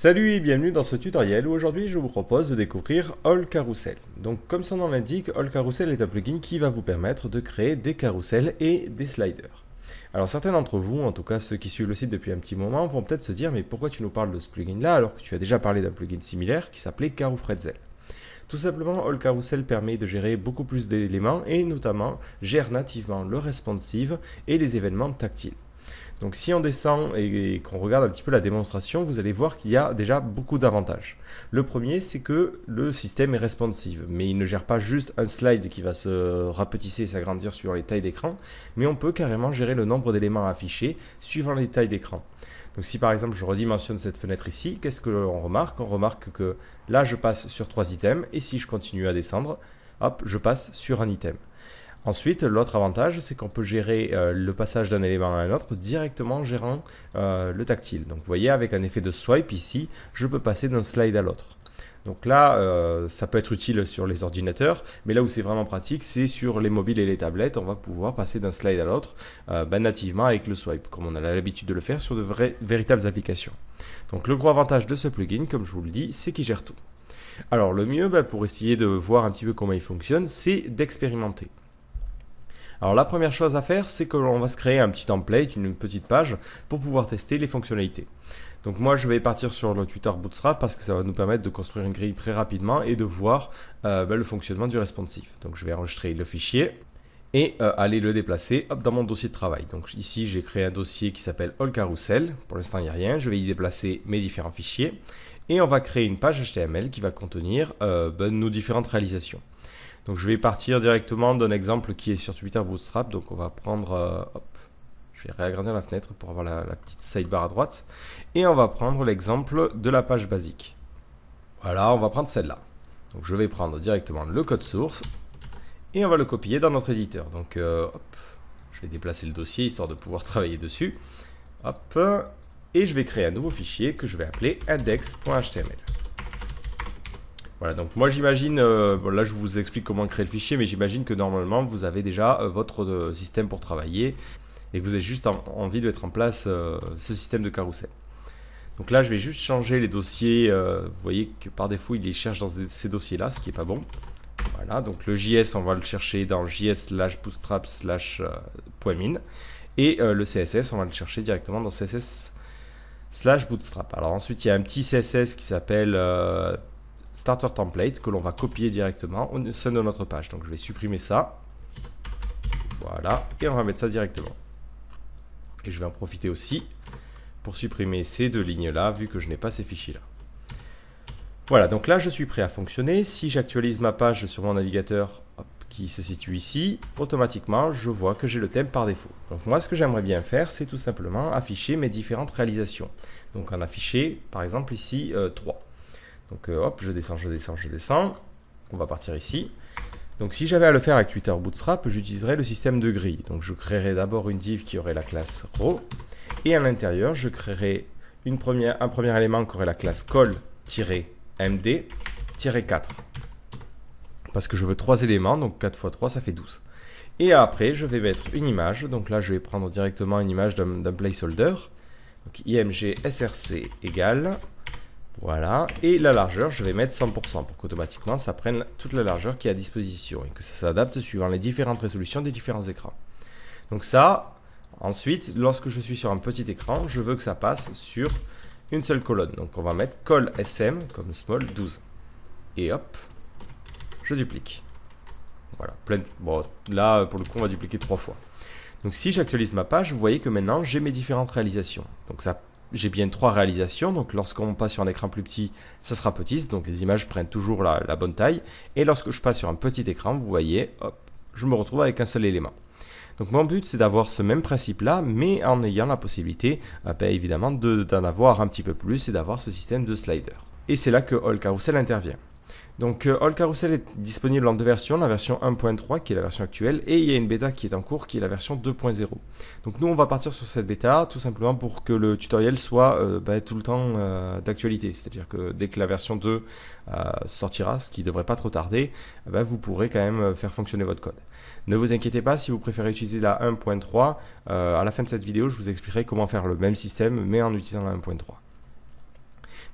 Salut et bienvenue dans ce tutoriel où aujourd'hui je vous propose de découvrir All Carousel. Donc comme son nom l'indique, All Carousel est un plugin qui va vous permettre de créer des carousels et des sliders. Alors certains d'entre vous, en tout cas ceux qui suivent le site depuis un petit moment, vont peut-être se dire mais pourquoi tu nous parles de ce plugin là alors que tu as déjà parlé d'un plugin similaire qui s'appelait Caroufretzel. Tout simplement, All Carousel permet de gérer beaucoup plus d'éléments et notamment gère nativement le responsive et les événements tactiles. Donc si on descend et qu'on regarde un petit peu la démonstration, vous allez voir qu'il y a déjà beaucoup d'avantages. Le premier, c'est que le système est responsive, mais il ne gère pas juste un slide qui va se rapetisser et s'agrandir suivant les tailles d'écran, mais on peut carrément gérer le nombre d'éléments affichés suivant les tailles d'écran. Donc si par exemple je redimensionne cette fenêtre ici, qu'est-ce que l'on remarque? On remarque que là je passe sur 3 items, et si je continue à descendre, hop, je passe sur un item. Ensuite, l'autre avantage, c'est qu'on peut gérer le passage d'un élément à un autre directement en gérant le tactile. Donc vous voyez, avec un effet de swipe ici, je peux passer d'un slide à l'autre. Donc là, ça peut être utile sur les ordinateurs, mais là où c'est vraiment pratique, c'est sur les mobiles et les tablettes. On va pouvoir passer d'un slide à l'autre nativement avec le swipe, comme on a l'habitude de le faire sur de véritables applications. Donc le gros avantage de ce plugin, comme je vous le dis, c'est qu'il gère tout. Alors le mieux, pour essayer de voir un petit peu comment il fonctionne, c'est d'expérimenter. Alors la première chose à faire, c'est que l'on va se créer un petit template, une petite page, pour pouvoir tester les fonctionnalités. Donc moi je vais partir sur le Twitter Bootstrap parce que ça va nous permettre de construire une grille très rapidement et de voir le fonctionnement du responsive. Donc je vais enregistrer le fichier et aller le déplacer dans mon dossier de travail. Donc ici j'ai créé un dossier qui s'appelle All Carousel. Pour l'instant il n'y a rien, je vais y déplacer mes différents fichiers et on va créer une page HTML qui va contenir nos différentes réalisations. Donc je vais partir directement d'un exemple qui est sur Twitter Bootstrap. Donc on va prendre, je vais réagrandir la fenêtre pour avoir la petite sidebar à droite. Et on va prendre l'exemple de la page basique. Voilà, on va prendre celle-là. Donc je vais prendre directement le code source et on va le copier dans notre éditeur. Donc je vais déplacer le dossier histoire de pouvoir travailler dessus. Hop, et je vais créer un nouveau fichier que je vais appeler index.html. Voilà, donc moi j'imagine, là je vous explique comment créer le fichier, mais j'imagine que normalement vous avez déjà votre système pour travailler et que vous avez juste envie de mettre en place ce système de carrousel. Donc là je vais juste changer les dossiers, vous voyez que par défaut il les cherche dans ces dossiers-là, ce qui n'est pas bon. Voilà, donc le JS on va le chercher dans js/bootstrap/.min et le CSS on va le chercher directement dans CSS/bootstrap. Alors ensuite il y a un petit CSS qui s'appelle Starter Template que l'on va copier directement au sein de notre page. Donc je vais supprimer ça. Voilà, et on va mettre ça directement. Et je vais en profiter aussi pour supprimer ces deux lignes-là, vu que je n'ai pas ces fichiers-là. Voilà, donc là je suis prêt à fonctionner. Si j'actualise ma page sur mon navigateur qui se situe ici, automatiquement je vois que j'ai le thème par défaut. Donc moi ce que j'aimerais bien faire, c'est tout simplement afficher mes différentes réalisations. Donc en afficher par exemple ici 3. Donc hop, je descends. On va partir ici. Donc si j'avais à le faire avec Twitter Bootstrap, j'utiliserais le système de grille. Donc je créerais d'abord une div qui aurait la classe row. Et à l'intérieur, je créerais un premier élément qui aurait la classe call-md-4. Parce que je veux 3 éléments, donc 4 x 3, ça fait 12. Et après, je vais mettre une image. Donc là, je vais prendre directement une image d'un placeholder. Donc img src égale... Voilà, et la largeur, je vais mettre 100% pour qu'automatiquement ça prenne toute la largeur qui est à disposition et que ça s'adapte suivant les différentes résolutions des différents écrans. Donc ça, ensuite, lorsque je suis sur un petit écran, je veux que ça passe sur une seule colonne. Donc on va mettre call sm comme small 12. Et hop, je duplique. Voilà, bon, là pour le coup on va dupliquer 3 fois. Donc si j'actualise ma page, vous voyez que maintenant j'ai mes différentes réalisations. Donc ça j'ai bien 3 réalisations, donc lorsqu'on passe sur un écran plus petit, ça se rapetisse, donc les images prennent toujours la bonne taille. Et lorsque je passe sur un petit écran, vous voyez, hop, je me retrouve avec un seul élément. Donc mon but, c'est d'avoir ce même principe-là, mais en ayant la possibilité, évidemment, d'en avoir un petit peu plus et d'avoir ce système de slider. Et c'est là que All Carousel intervient. Donc All Carousel est disponible en 2 versions, la version 1.3 qui est la version actuelle et il y a une bêta qui est en cours qui est la version 2.0. Donc nous on va partir sur cette bêta tout simplement pour que le tutoriel soit tout le temps d'actualité. C'est-à-dire que dès que la version 2 sortira, ce qui ne devrait pas trop tarder, vous pourrez quand même faire fonctionner votre code. Ne vous inquiétez pas, si vous préférez utiliser la 1.3, à la fin de cette vidéo je vous expliquerai comment faire le même système mais en utilisant la 1.3.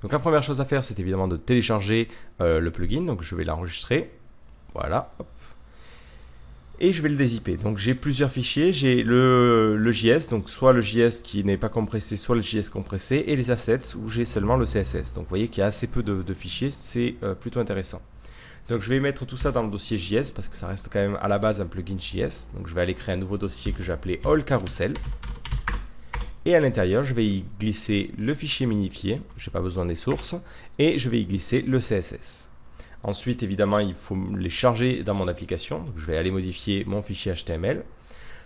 Donc la première chose à faire, c'est évidemment de télécharger le plugin. Donc je vais l'enregistrer. Voilà. Hop. Et je vais le dézipper. Donc j'ai plusieurs fichiers. J'ai le JS, donc soit le JS qui n'est pas compressé, soit le JS compressé, et les assets où j'ai seulement le CSS. Donc vous voyez qu'il y a assez peu de fichiers, c'est plutôt intéressant. Donc je vais mettre tout ça dans le dossier JS parce que ça reste quand même à la base un plugin JS. Donc je vais aller créer un nouveau dossier que j'ai appelé All Carousel. Et à l'intérieur, je vais y glisser le fichier minifié, je n'ai pas besoin des sources, et je vais y glisser le CSS. Ensuite, évidemment, il faut les charger dans mon application. Donc, je vais aller modifier mon fichier HTML.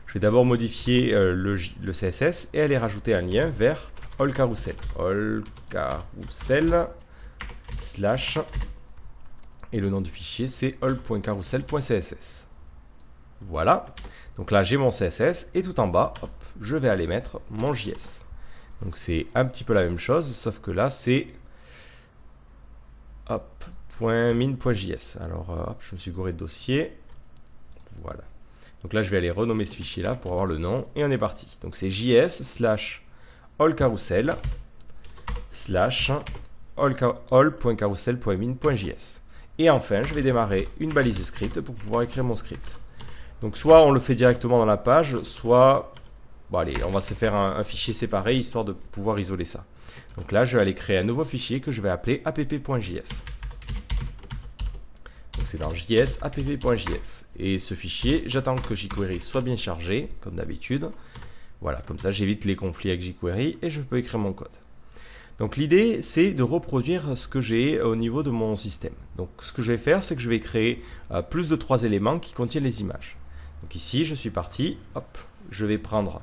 Je vais d'abord modifier le CSS et aller rajouter un lien vers All Carousel. All Carousel slash, et le nom du fichier c'est all.carousel.css. Voilà. Donc là, j'ai mon CSS et tout en bas, hop, je vais aller mettre mon JS. Donc c'est un petit peu la même chose, sauf que là, c'est hop, .min.js. Alors, hop, je me suis gouré de dossier. Voilà. Donc là, je vais aller renommer ce fichier-là pour avoir le nom. Et on est parti. Donc c'est js slash allcarousel slash all.carousel.min.js. Et enfin, je vais démarrer une balise de script pour pouvoir écrire mon script. Donc soit on le fait directement dans la page, soit bon, allez, on va se faire un fichier séparé histoire de pouvoir isoler ça. Donc là, je vais aller créer un nouveau fichier que je vais appeler app.js. Donc c'est dans js app.js. Et ce fichier, j'attends que jQuery soit bien chargé, comme d'habitude. Voilà, comme ça j'évite les conflits avec jQuery et je peux écrire mon code. Donc l'idée, c'est de reproduire ce que j'ai au niveau de mon système. Donc ce que je vais faire, c'est que je vais créer plus de 3 éléments qui contiennent les images. Donc ici, je suis parti, hop, je vais prendre,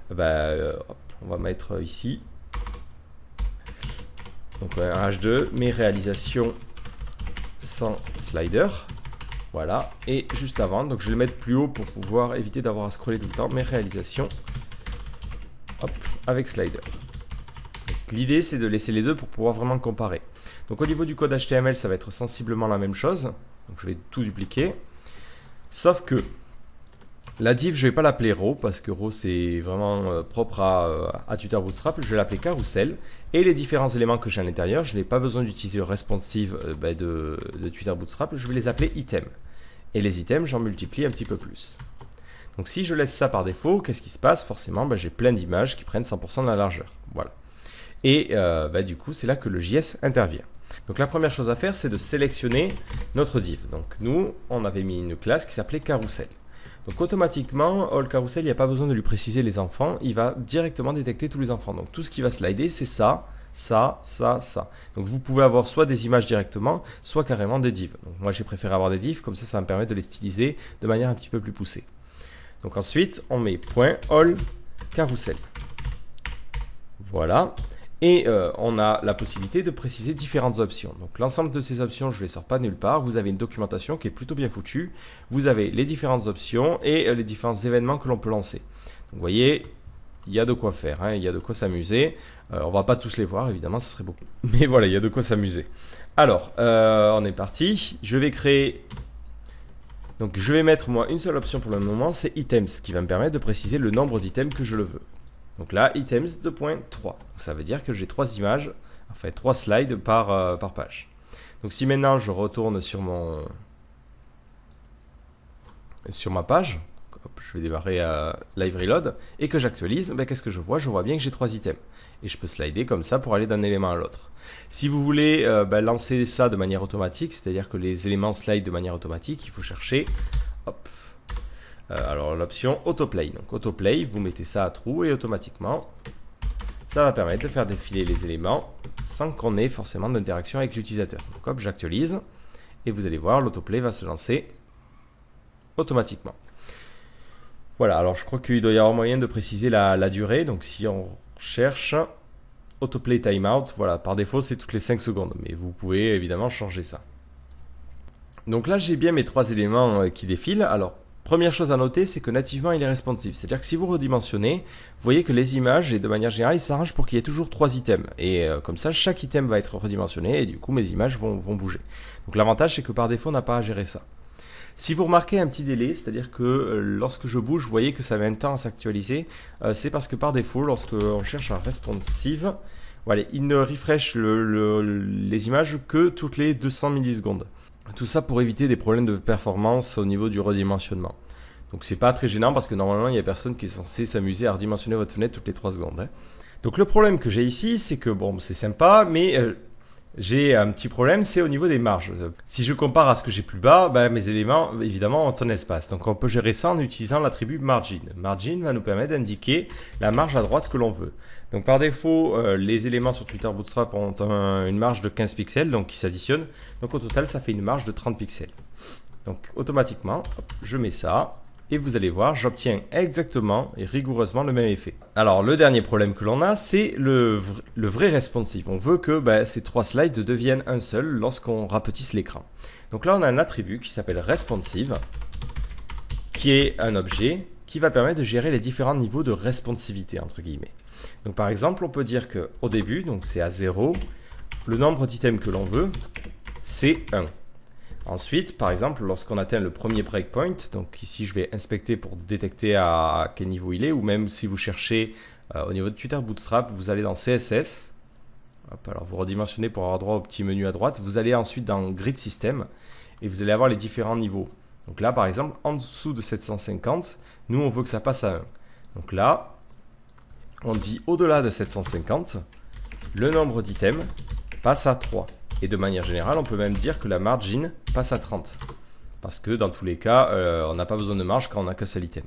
hop, on va mettre ici, donc un H2, mes réalisations sans slider, voilà, et juste avant, donc je vais le mettre plus haut pour pouvoir éviter d'avoir à scroller tout le temps, mes réalisations, hop, avec slider. L'idée, c'est de laisser les deux pour pouvoir vraiment comparer. Donc au niveau du code HTML, ça va être sensiblement la même chose, donc je vais tout dupliquer, sauf que la div, je ne vais pas l'appeler row parce que row c'est vraiment propre à Twitter Bootstrap. Je vais l'appeler carousel. Et les différents éléments que j'ai à l'intérieur, je n'ai pas besoin d'utiliser le responsive de Twitter Bootstrap. Je vais les appeler items. Et les items, j'en multiplie un petit peu plus. Donc si je laisse ça par défaut, qu'est-ce qui se passe? Forcément, j'ai plein d'images qui prennent 100% de la largeur. Voilà. Et du coup, c'est là que le JS intervient. Donc la première chose à faire, c'est de sélectionner notre div. Donc nous, on avait mis une classe qui s'appelait carousel. Donc automatiquement, All Carousel, il n'y a pas besoin de lui préciser les enfants, il va directement détecter tous les enfants. Donc tout ce qui va slider, c'est ça, ça, ça, ça. Donc vous pouvez avoir soit des images directement, soit carrément des divs. Donc moi j'ai préféré avoir des divs, comme ça, ça me permet de les styliser de manière un petit peu plus poussée. Donc ensuite, on met .all carousel. Voilà. Et on a la possibilité de préciser différentes options. Donc l'ensemble de ces options, je ne les sors pas nulle part. Vous avez une documentation qui est plutôt bien foutue. Vous avez les différentes options et les différents événements que l'on peut lancer. Donc vous voyez, il y a de quoi faire, hein, il y a de quoi s'amuser. On ne va pas tous les voir, évidemment, ce serait beaucoup. Mais voilà, il y a de quoi s'amuser. Alors, on est parti. Je vais créer... Donc je vais mettre moi une seule option pour le moment, c'est items, qui va me permettre de préciser le nombre d'items que je le veux. Donc là, items 2.3. Ça veut dire que j'ai 3 images, enfin 3 slides par page. Donc si maintenant je retourne sur ma page, hop, je vais démarrer Live Reload, et que j'actualise, qu'est-ce que je vois? Je vois bien que j'ai 3 items. Et je peux slider comme ça pour aller d'un élément à l'autre. Si vous voulez lancer ça de manière automatique, c'est-à-dire que les éléments slide de manière automatique, il faut chercher, hop, alors l'option autoplay. Donc autoplay, vous mettez ça à true et automatiquement, ça va permettre de faire défiler les éléments sans qu'on ait forcément d'interaction avec l'utilisateur. Donc hop, j'actualise et vous allez voir, l'autoplay va se lancer automatiquement. Voilà, alors je crois qu'il doit y avoir moyen de préciser la durée. Donc si on cherche autoplay timeout, voilà, par défaut c'est toutes les 5 secondes, mais vous pouvez évidemment changer ça. Donc là j'ai bien mes 3 éléments qui défilent. Alors première chose à noter, c'est que nativement il est responsive, c'est-à-dire que si vous redimensionnez, vous voyez que les images, et de manière générale, il s'arrange pour qu'il y ait toujours 3 items, et comme ça chaque item va être redimensionné, et du coup mes images vont bouger. Donc l'avantage c'est que par défaut on n'a pas à gérer ça. Si vous remarquez un petit délai, c'est-à-dire que lorsque je bouge, vous voyez que ça met un temps à s'actualiser, c'est parce que par défaut, lorsque on cherche un responsive, voilà, il ne refresh les images que toutes les 200 millisecondes. Tout ça pour éviter des problèmes de performance au niveau du redimensionnement. Donc c'est pas très gênant parce que normalement il n'y a personne qui est censé s'amuser à redimensionner votre fenêtre toutes les 3 secondes. Hein. Donc le problème que j'ai ici, c'est que bon, c'est sympa, mais j'ai un petit problème, c'est au niveau des marges. Si je compare à ce que j'ai plus bas, ben, mes éléments évidemment ont un espace. Donc on peut gérer ça en utilisant l'attribut margin. Margin va nous permettre d'indiquer la marge à droite que l'on veut. Donc par défaut, les éléments sur Twitter Bootstrap ont une marge de 15 pixels, donc qui s'additionnent. Donc au total, ça fait une marge de 30 pixels. Donc automatiquement, hop, je mets ça. Et vous allez voir, j'obtiens exactement et rigoureusement le même effet. Alors le dernier problème que l'on a, c'est le vrai responsive. On veut que ces 3 slides deviennent un seul lorsqu'on rapetisse l'écran. Donc là on a un attribut qui s'appelle responsive, qui est un objet qui va permettre de gérer les différents niveaux de responsivité entre guillemets. Donc par exemple on peut dire qu'au début, donc c'est à 0, le nombre d'items que l'on veut, c'est 1. Ensuite, par exemple, lorsqu'on atteint le premier breakpoint, donc ici je vais inspecter pour détecter à quel niveau il est, ou même si vous cherchez au niveau de Twitter Bootstrap, vous allez dans CSS, hop, alors vous redimensionnez pour avoir droit au petit menu à droite, vous allez ensuite dans Grid System, et vous allez avoir les différents niveaux. Donc là, par exemple, en dessous de 750, nous on veut que ça passe à 1. Donc là, on dit au-delà de 750, le nombre d'items passe à 3. Et de manière générale, on peut même dire que la margin passe à 30. Parce que dans tous les cas, on n'a pas besoin de marge quand on n'a qu'un seul item.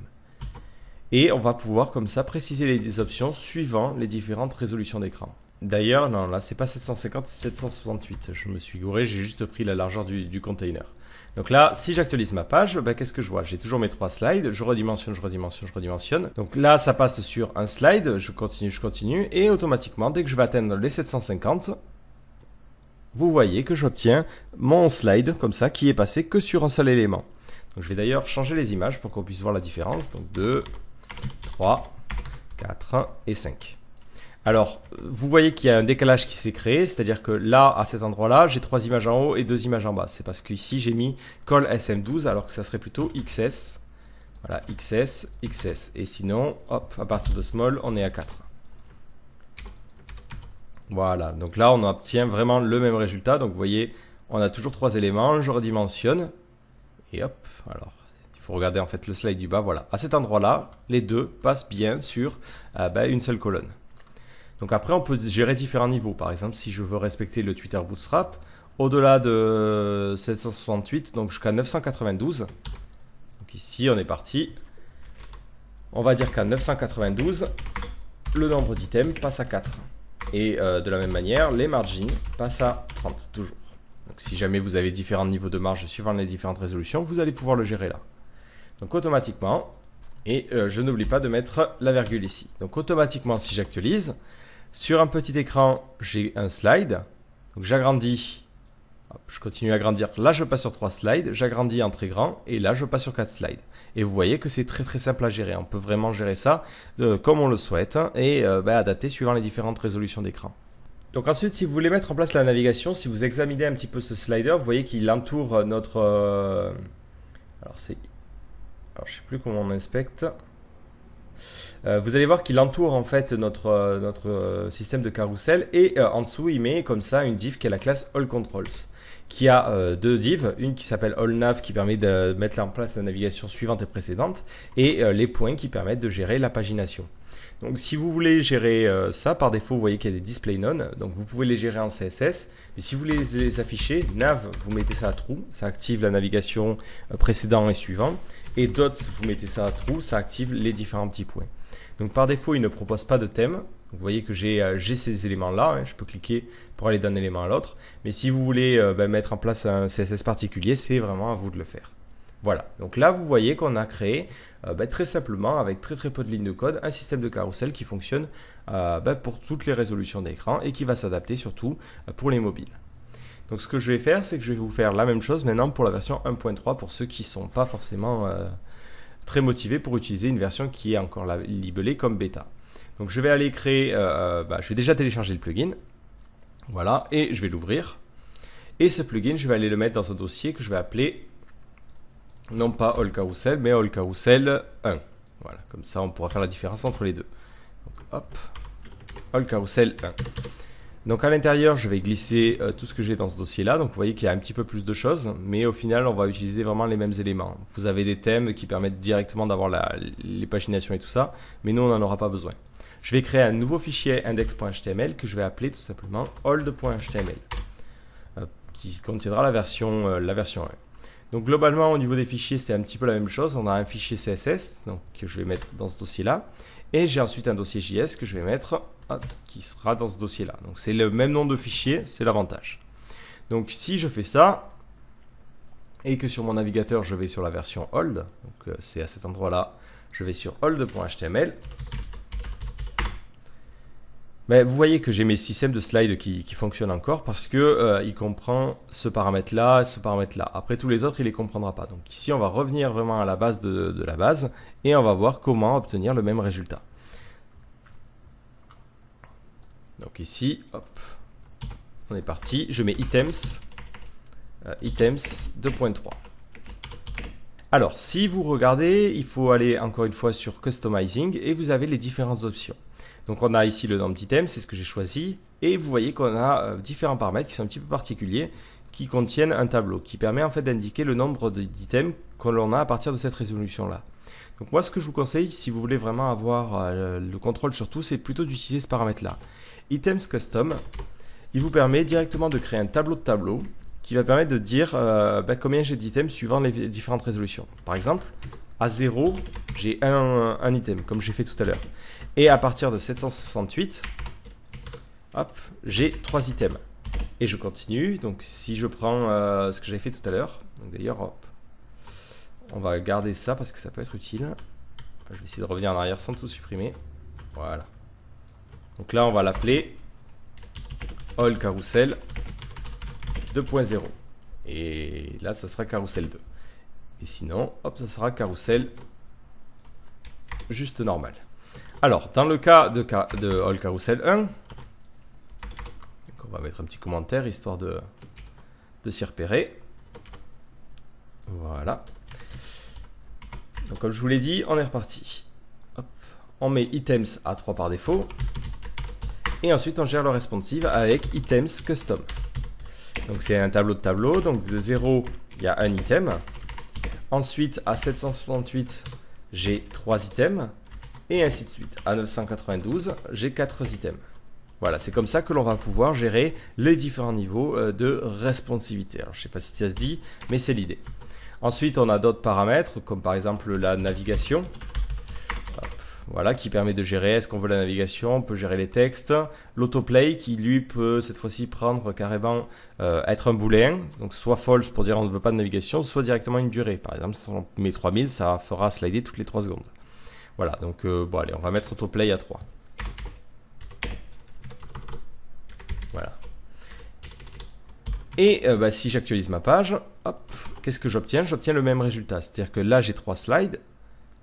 Et on va pouvoir comme ça préciser les options suivant les différentes résolutions d'écran. D'ailleurs, non, là c'est pas 750, c'est 768. Je me suis gouré, j'ai juste pris la largeur du container. Donc là, si j'actualise ma page, qu'est-ce que je vois? J'ai toujours mes 3 slides, je redimensionne, je redimensionne, je redimensionne. Donc là, ça passe sur un slide, je continue, et automatiquement, dès que je vais atteindre les 750, vous voyez que j'obtiens mon slide comme ça qui est passé que sur un seul élément. Donc je vais d'ailleurs changer les images pour qu'on puisse voir la différence. Donc 2, 3, 4 et 5. Alors, vous voyez qu'il y a un décalage qui s'est créé, c'est-à-dire que là, à cet endroit-là, j'ai 3 images en haut et 2 images en bas. C'est parce qu'ici, j'ai mis col SM12 alors que ça serait plutôt XS. Voilà, XS, XS. Et sinon, hop, à partir de small, on est à 4. Voilà, donc là on obtient vraiment le même résultat. Donc vous voyez, on a toujours 3 éléments, je redimensionne. Et hop, alors il faut regarder en fait le slide du bas. Voilà, à cet endroit-là, les deux passent bien sur une seule colonne. Donc après on peut gérer différents niveaux. Par exemple, si je veux respecter le Twitter Bootstrap, au-delà de 768, donc jusqu'à 992. Donc ici on est parti. On va dire qu'à 992, le nombre d'items passe à 4. Et de la même manière, les margins passent à 30 toujours. Donc si jamais vous avez différents niveaux de marge suivant les différentes résolutions, vous allez pouvoir le gérer là. Donc automatiquement, et je n'oublie pas de mettre la virgule ici. Donc automatiquement, si j'actualise, sur un petit écran, j'ai un slide. Donc j'agrandis, je continue à agrandir. Là, je passe sur 3 slides, j'agrandis en très grand, et là, je passe sur 4 slides. Et vous voyez que c'est très très simple à gérer. On peut vraiment gérer ça comme on le souhaite et adapter suivant les différentes résolutions d'écran. Donc ensuite, si vous voulez mettre en place la navigation, si vous examinez un petit peu ce slider, vous voyez qu'il entoure notre... Alors je sais plus comment on inspecte. Vous allez voir qu'il entoure en fait notre système de carrousel et en dessous il met comme ça une div qui est la classe All Controls, qui a 2 divs, une qui s'appelle All Nav qui permet de mettre en place la navigation suivante et précédente, et les points qui permettent de gérer la pagination. Donc si vous voulez gérer ça, par défaut vous voyez qu'il y a des display none, donc vous pouvez les gérer en CSS, mais si vous voulez les afficher, nav vous mettez ça à true, ça active la navigation précédent et suivant, et dots vous mettez ça à true, ça active les différents petits points. Donc par défaut il ne propose pas de thème. Donc, vous voyez que j'ai ces éléments-là, hein, je peux cliquer pour aller d'un élément à l'autre. Mais si vous voulez mettre en place un CSS particulier, c'est vraiment à vous de le faire. Voilà, donc là vous voyez qu'on a créé très simplement, avec très peu de lignes de code, un système de carrousel qui fonctionne pour toutes les résolutions d'écran et qui va s'adapter surtout pour les mobiles. Donc ce que je vais faire, c'est que je vais vous faire la même chose maintenant pour la version 1.3 pour ceux qui ne sont pas forcément très motivés pour utiliser une version qui est encore libellée comme bêta. Donc je vais aller créer, je vais déjà télécharger le plugin, voilà, et je vais l'ouvrir. Et ce plugin, je vais aller le mettre dans un dossier que je vais appeler, non pas All Carousel, mais All Carousel 1. Voilà, comme ça on pourra faire la différence entre les deux. Donc hop, All Carousel 1. Donc à l'intérieur, je vais glisser tout ce que j'ai dans ce dossier-là. Donc vous voyez qu'il y a un petit peu plus de choses, mais au final, on va utiliser vraiment les mêmes éléments. Vous avez des thèmes qui permettent directement d'avoir les paginations et tout ça, mais nous, on n'en aura pas besoin. Je vais créer un nouveau fichier index.html que je vais appeler tout simplement old.html, qui contiendra la version 1. Donc globalement, au niveau des fichiers, c'est un petit peu la même chose. On a un fichier CSS donc, que je vais mettre dans ce dossier-là. Et j'ai ensuite un dossier JS que je vais mettre, qui sera dans ce dossier-là. Donc c'est le même nom de fichier, c'est l'avantage. Donc si je fais ça, et que sur mon navigateur, je vais sur la version old, donc c'est à cet endroit-là, je vais sur old.html. Mais vous voyez que j'ai mes systèmes de slides qui fonctionnent encore parce que il comprend ce paramètre-là et ce paramètre-là. Après tous les autres, il ne les comprendra pas. Donc ici, on va revenir vraiment à la base de la base et on va voir comment obtenir le même résultat. Donc ici, hop, on est parti. Je mets items, items 2.3. Alors, si vous regardez, il faut aller encore une fois sur Customizing et vous avez les différentes options. Donc on a ici le nombre d'items, c'est ce que j'ai choisi, et vous voyez qu'on a différents paramètres qui sont un petit peu particuliers, qui contiennent un tableau, qui permet en fait d'indiquer le nombre d'items que l'on a à partir de cette résolution-là. Donc moi ce que je vous conseille, si vous voulez vraiment avoir le contrôle sur tout, c'est plutôt d'utiliser ce paramètre-là. Items Custom, il vous permet directement de créer un tableau de tableaux, qui va permettre de dire combien j'ai d'items suivant les différentes résolutions. Par exemple, à 0, j'ai un item, comme j'ai fait tout à l'heure. Et à partir de 768, hop, j'ai 3 items. Et je continue. Donc si je prends ce que j'avais fait tout à l'heure, d'ailleurs, hop, on va garder ça parce que ça peut être utile. Je vais essayer de revenir en arrière sans tout supprimer. Voilà. Donc là, on va l'appeler all carousel 2.0. Et là, ça sera carousel 2. Et sinon, hop, ça sera carousel juste normal. Alors, dans le cas de all carousel 1, donc on va mettre un petit commentaire histoire de s'y repérer. Voilà. Donc, comme je vous l'ai dit, on est reparti. Hop. On met items à 3 par défaut. Et ensuite, on gère le responsive avec items custom. Donc, c'est un tableau de tableaux. Donc, de 0, il y a un item. Ensuite, à 768, j'ai 3 items. Et ainsi de suite. À 992, j'ai 4 items. Voilà, c'est comme ça que l'on va pouvoir gérer les différents niveaux de responsivité. Alors, je ne sais pas si ça se dit, mais c'est l'idée. Ensuite, on a d'autres paramètres, comme par exemple la navigation. Hop, voilà, qui permet de gérer, est-ce qu'on veut la navigation, on peut gérer les textes. L'autoplay, qui lui peut cette fois-ci prendre carrément, être un booléen. Donc, soit false pour dire on ne veut pas de navigation, soit directement une durée. Par exemple, si on met 3000, ça fera slider toutes les 3 secondes. Voilà, donc bon allez, on va mettre autoplay à 3. Voilà. Et si j'actualise ma page, hop, qu'est-ce que j'obtiens? J'obtiens le même résultat. C'est-à-dire que là, j'ai 3 slides.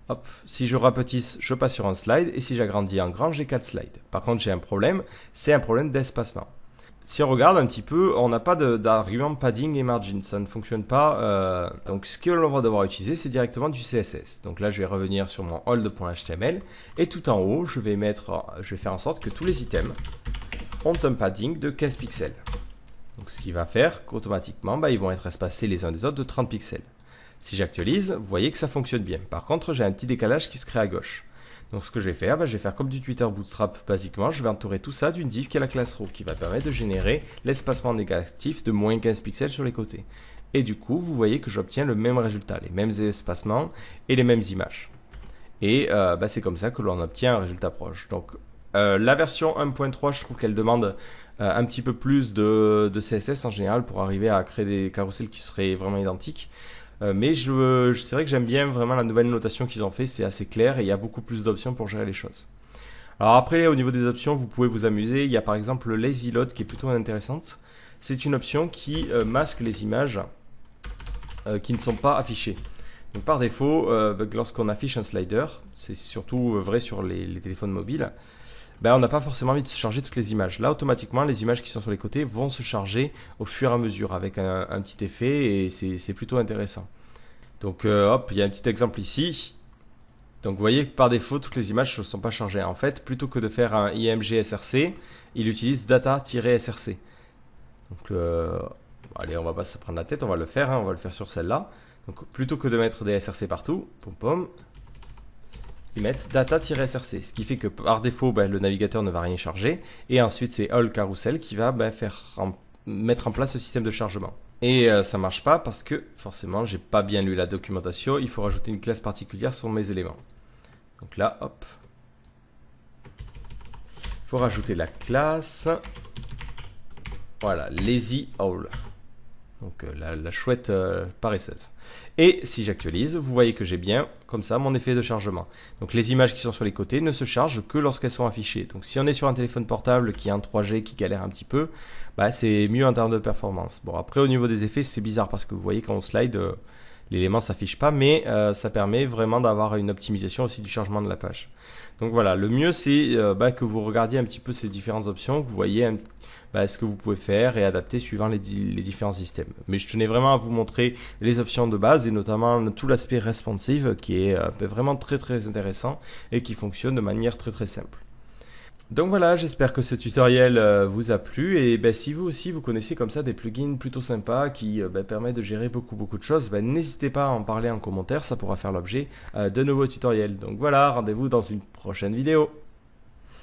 Hop, si je rapetisse, je passe sur un slide. Et si j'agrandis en grand, j'ai 4 slides. Par contre, j'ai un problème, c'est un problème d'espacement. Si on regarde un petit peu, on n'a pas d'argument padding et margin, ça ne fonctionne pas. Donc ce que l'on va devoir utiliser, c'est directement du CSS. Donc là, je vais revenir sur mon old.html et tout en haut, je vais faire en sorte que tous les items ont un padding de 15 pixels. Donc ce qui va faire qu'automatiquement, ils vont être espacés les uns des autres de 30 pixels. Si j'actualise, vous voyez que ça fonctionne bien. Par contre, j'ai un petit décalage qui se crée à gauche. Donc ce que je vais faire, je vais faire comme du Twitter Bootstrap basiquement, je vais entourer tout ça d'une div qui est la class row, qui va permettre de générer l'espacement négatif de moins 15 pixels sur les côtés. Et du coup, vous voyez que j'obtiens le même résultat, les mêmes espacements et les mêmes images. Et c'est comme ça que l'on obtient un résultat proche. Donc la version 1.3, je trouve qu'elle demande un petit peu plus de CSS en général pour arriver à créer des carousels qui seraient vraiment identiques. Mais c'est vrai que j'aime bien vraiment la nouvelle notation qu'ils ont fait, c'est assez clair et il y a beaucoup plus d'options pour gérer les choses. Alors après, au niveau des options, vous pouvez vous amuser. Il y a par exemple le Lazy Load qui est plutôt intéressante. C'est une option qui masque les images qui ne sont pas affichées. Donc par défaut, lorsqu'on affiche un slider, c'est surtout vrai sur les téléphones mobiles, on n'a pas forcément envie de se charger toutes les images. Là, automatiquement, les images qui sont sur les côtés vont se charger au fur et à mesure avec un petit effet et c'est plutôt intéressant. Donc, hop, il y a un petit exemple ici. Donc vous voyez que par défaut, toutes les images ne sont pas chargées. En fait, plutôt que de faire un IMG SRC, il utilise data-src. Donc allez, on va pas se prendre la tête, on va le faire, on va le faire sur celle-là. Donc plutôt que de mettre des SRC partout, pom pom, ils mettent data-src, ce qui fait que par défaut, le navigateur ne va rien charger. Et ensuite, c'est all carousel qui va mettre en place ce système de chargement. Et ça marche pas parce que forcément, j'ai pas bien lu la documentation. Il faut rajouter une classe particulière sur mes éléments. Donc là, hop, il faut rajouter la classe. Voilà, lazy all. Donc la chouette paresseuse. Et si j'actualise, vous voyez que j'ai bien, comme ça, mon effet de chargement. Donc les images qui sont sur les côtés ne se chargent que lorsqu'elles sont affichées. Donc si on est sur un téléphone portable qui a un 3G qui galère un petit peu, c'est mieux en termes de performance. Bon, après au niveau des effets, c'est bizarre parce que vous voyez quand on slide, l'élément ne s'affiche pas, mais ça permet vraiment d'avoir une optimisation aussi du chargement de la page. Donc voilà, le mieux c'est que vous regardiez un petit peu ces différentes options, que vous voyez ce que vous pouvez faire et adapter suivant les différents systèmes. Mais je tenais vraiment à vous montrer les options de base et notamment tout l'aspect responsive qui est vraiment très très intéressant et qui fonctionne de manière très très simple. Donc voilà, j'espère que ce tutoriel vous a plu et si vous aussi vous connaissez comme ça des plugins plutôt sympas qui permettent de gérer beaucoup de choses, n'hésitez pas à en parler en commentaire, ça pourra faire l'objet de nouveaux tutoriels. Donc voilà, rendez-vous dans une prochaine vidéo.